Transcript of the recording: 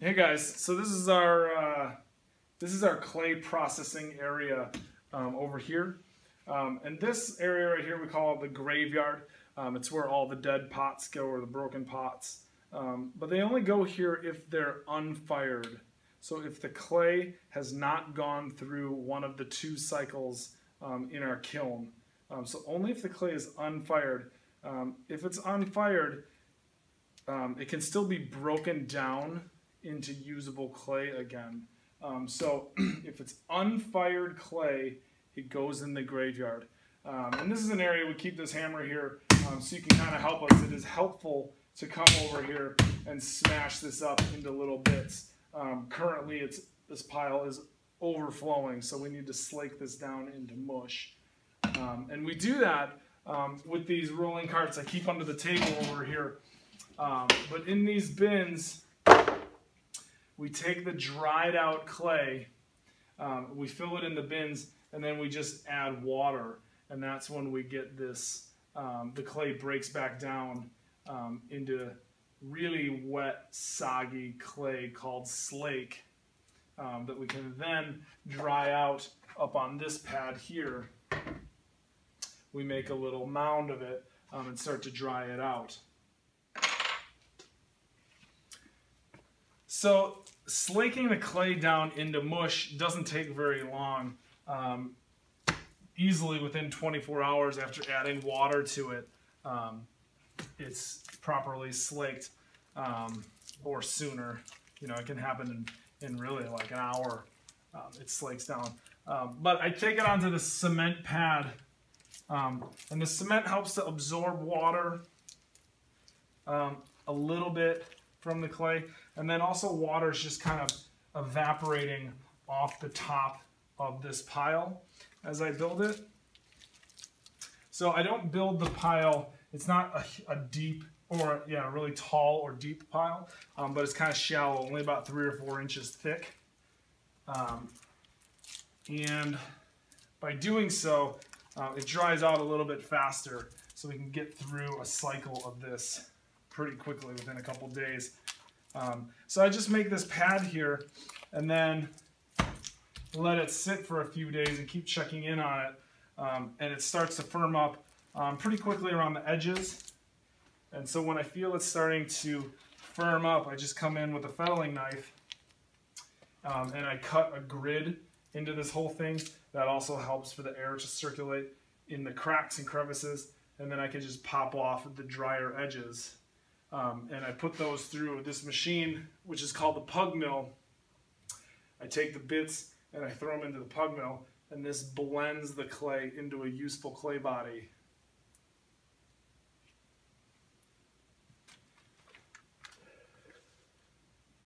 Hey guys, so this is our clay processing area over here, and this area right here we call the graveyard. It's where all the dead pots go, or the broken pots. But they only go here if they're unfired. So if the clay has not gone through one of the 2 cycles in our kiln. So only if the clay is unfired. If it's unfired, it can still be broken down into usable clay again. So if it's unfired clay, it goes in the graveyard. And this is an area we keep this hammer here so you can kind of help us. It is helpful to come over here and smash this up into little bits. Currently this pile is overflowing, so we need to slake this down into mush. And we do that with these rolling carts I keep under the table over here. But in these bins, we take the dried out clay, we fill it in the bins, and then we just add water. And that's when we get this, the clay breaks back down into really wet, soggy clay called slake that we can then dry out up on this pad here. We make a little mound of it and start to dry it out. So slaking the clay down into mush doesn't take very long. Easily within 24 hours after adding water to it, it's properly slaked, or sooner. You know, it can happen in really like an hour. It slakes down. But I take it onto the cement pad, and the cement helps to absorb water a little bit from the clay, and then also water is just kind of evaporating off the top of this pile as I build it. So I don't build the pile, it's not a deep or really tall or deep pile, but it's kind of shallow, only about 3 or 4 inches thick. And by doing so, it dries out a little bit faster, so we can get through a cycle of this pretty quickly within a couple days. So I just make this pad here and then let it sit for a few days and keep checking in on it, and it starts to firm up pretty quickly around the edges. And so when I feel it's starting to firm up, I just come in with a fettling knife and I cut a grid into this whole thing. That also helps for the air to circulate in the cracks and crevices, and then I can just pop off the drier edges. And I put those through this machine, which is called the pug mill. I take the bits and I throw them into the pug mill, and this blends the clay into a useful clay body.